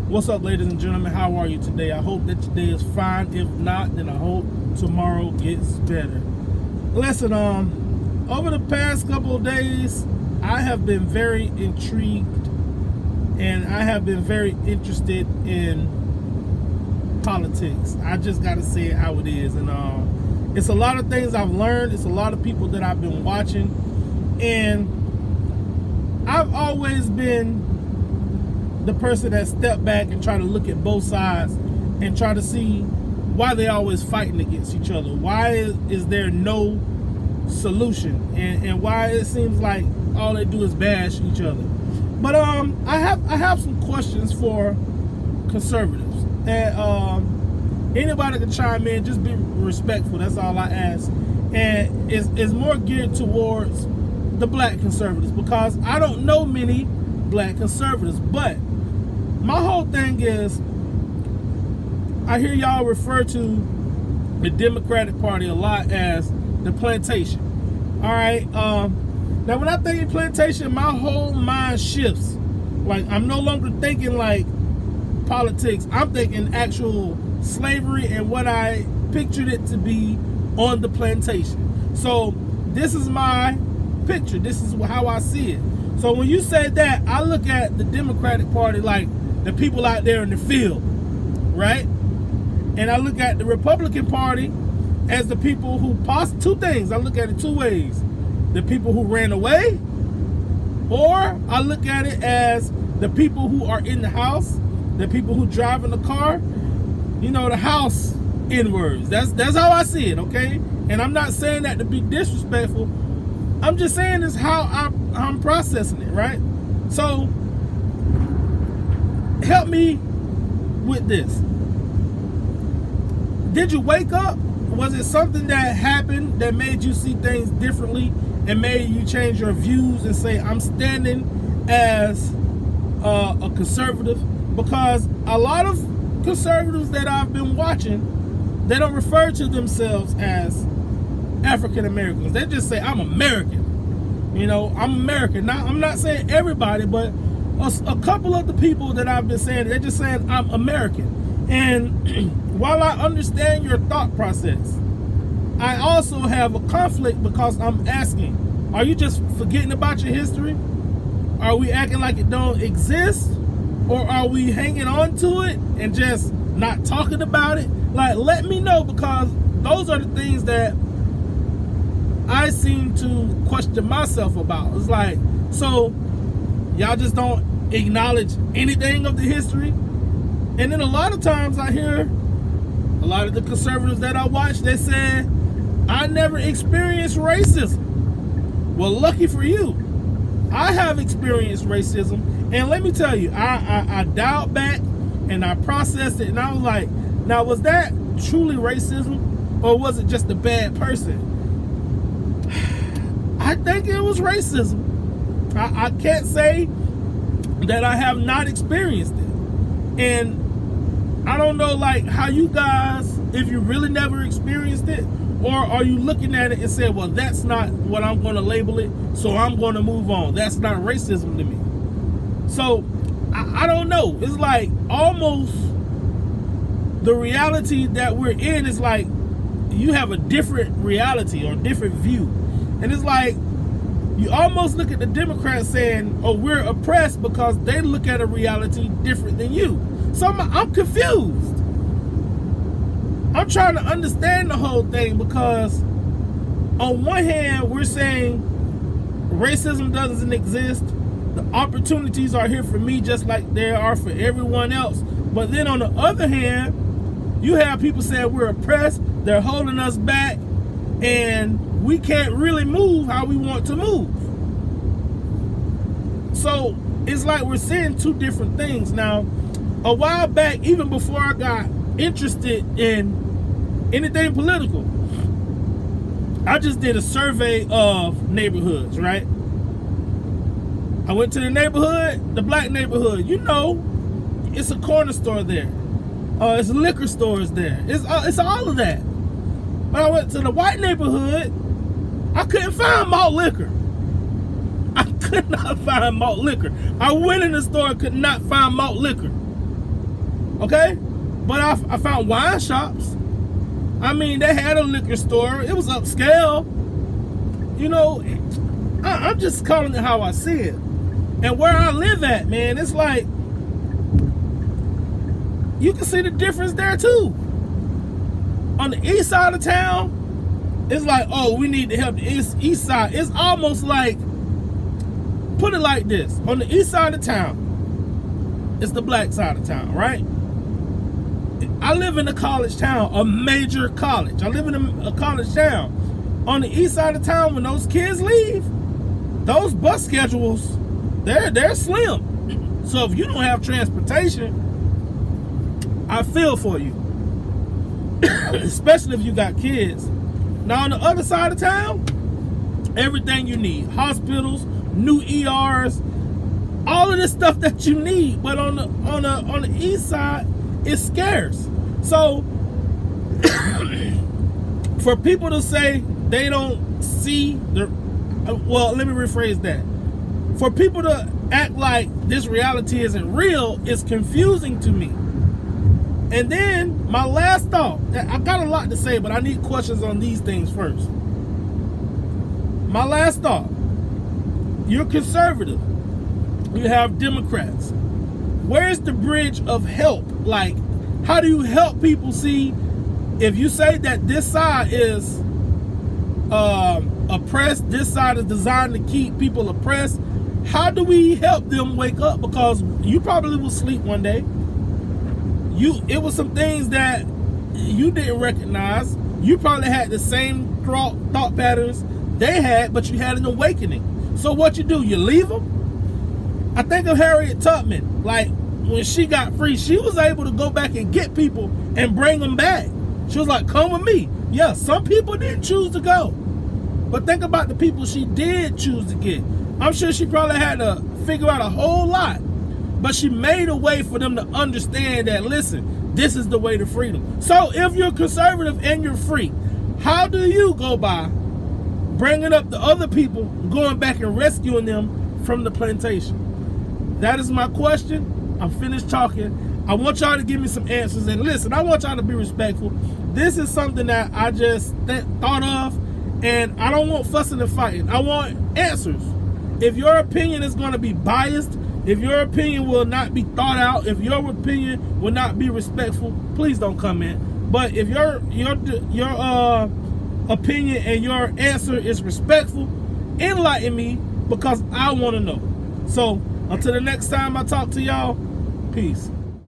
What's up, ladies and gentlemen? How are you today? I hope that today is fine. If not, then I hope tomorrow gets better. Listen, over the past couple of days, I have been very intrigued and I have been very interested in politics. I just got to say it how it is. And it's a lot of things I've learned. It's a lot of people that I've been watching. And I've always been the person that stepped back and try to look at both sides and try to see why they always fighting against each other. Why is there no solution, and why it seems like all they do is bash each other. But I have some questions for conservatives, and anybody can chime in. Just be respectful. That's all I ask. And it's more geared towards the black conservatives, because I don't know many black conservatives. But my whole thing is, I hear y'all refer to the Democratic Party a lot as the plantation. All right. Now, when I think of plantation, my whole mind shifts. Like, I'm no longer thinking like politics. I'm thinking actual slavery and what I pictured it to be on the plantation. So this is my picture. This is how I see it. So when you say that, I look at the Democratic Party like the people out there in the field, right? And I look at the Republican Party as the people who two things. I look at it two ways. The people who ran away, or I look at it as the people who are in the house, the people who drive in the car, you know, the house N-words. That's how I see it, okay? And I'm not saying that to be disrespectful. I'm just saying this how I'm processing it, right? So help me with this. Did you wake up? Was it something that happened that made you see things differently and made you change your views and say, I'm standing as a conservative? Because a lot of conservatives that I've been watching, they don't refer to themselves as African Americans. They just say, I'm American. You know, I'm American. Now, I'm not saying everybody, but a couple of the people that I've been saying, they're just saying, I'm American. And while I understand your thought process, I also have a conflict, because I'm asking, are you just forgetting about your history? Are we acting like it don't exist? Or are we hanging on to it and just not talking about it? Like, let me know, because those are the things that I seem to question myself about. It's like, so y'all just don't acknowledge anything of the history? And then a lot of times I hear a lot of the conservatives that I watch, they say, I never experienced racism. Well, lucky for you. I have experienced racism. And let me tell you, I dialed back and I processed it, and I was like, now, was that truly racism, or was it just a bad person? I think it was racism. I can't say that I have not experienced it. And I don't know, like, how you guys, if you really never experienced it, or are you looking at it and saying, well, that's not what I'm going to label it, so I'm going to move on. That's not racism to me. So I don't know. It's like almost the reality that we're in is like you have a different reality or different view. And it's like you almost look at the Democrats saying, oh, we're oppressed because they look at a reality different than you. So I'm confused. I'm trying to understand the whole thing, because on one hand, we're saying racism doesn't exist. The opportunities are here for me just like there are for everyone else. But then on the other hand, you have people saying we're oppressed, they're holding us back, and we can't really move how we want to move. So it's like we're saying two different things. Now, a while back, even before I got interested in anything political, I just did a survey of neighborhoods, right? I went to the neighborhood, the black neighborhood. You know, it's a corner store there. It's liquor stores there. It's all of that. But I went to the white neighborhood, I couldn't find malt liquor. I could not find malt liquor. I went in the store and could not find malt liquor. Okay? But I found wine shops. I mean, they had a liquor store. It was upscale. You know, I'm just calling it how I see it. And where I live at, man, it's like, you can see the difference there too. On the east side of town, it's like, oh, we need to help the east side. It's almost like, put it like this. On the east side of town, it's the black side of town, right? I live in a college town, a major college. I live in a college town. On the east side of town, when those kids leave, those bus schedules, they're slim. So if you don't have transportation, I feel for you. Especially if you got kids. Now on the other side of town, everything you need. Hospitals, new ERs, all of this stuff that you need. But on the east side, it's scarce. So for people to say they don't see the, well, let me rephrase that. For people to act like this reality isn't real is confusing to me. And then my last thought, I got a lot to say, but I need questions on these things first. My last thought, you're conservative. You have Democrats. Where's the bridge of help? Like, how do you help people see, if you say that this side is oppressed, this side is designed to keep people oppressed, how do we help them wake up? Because you probably will sleep one day. It was some things that you didn't recognize. You probably had the same thought patterns they had, but you had an awakening. So what you do, you leave them? I think of Harriet Tubman. Like, when she got free, she was able to go back and get people and bring them back. She was like, come with me. Yeah, some people didn't choose to go. But think about the people she did choose to get. I'm sure she probably had to figure out a whole lot. But she made a way for them to understand that, listen, this is the way to freedom. So if you're conservative and you're free, how do you go by bringing up the other people, going back and rescuing them from the plantation? That is my question. I'm finished talking. I want y'all to give me some answers. And listen, I want y'all to be respectful. This is something that I just thought of, and I don't want fussing and fighting. I want answers. If your opinion is going to be biased, if your opinion will not be thought out, if your opinion will not be respectful, please don't comment. But if your opinion and your answer is respectful, enlighten me, because I want to know. So until the next time I talk to y'all, peace.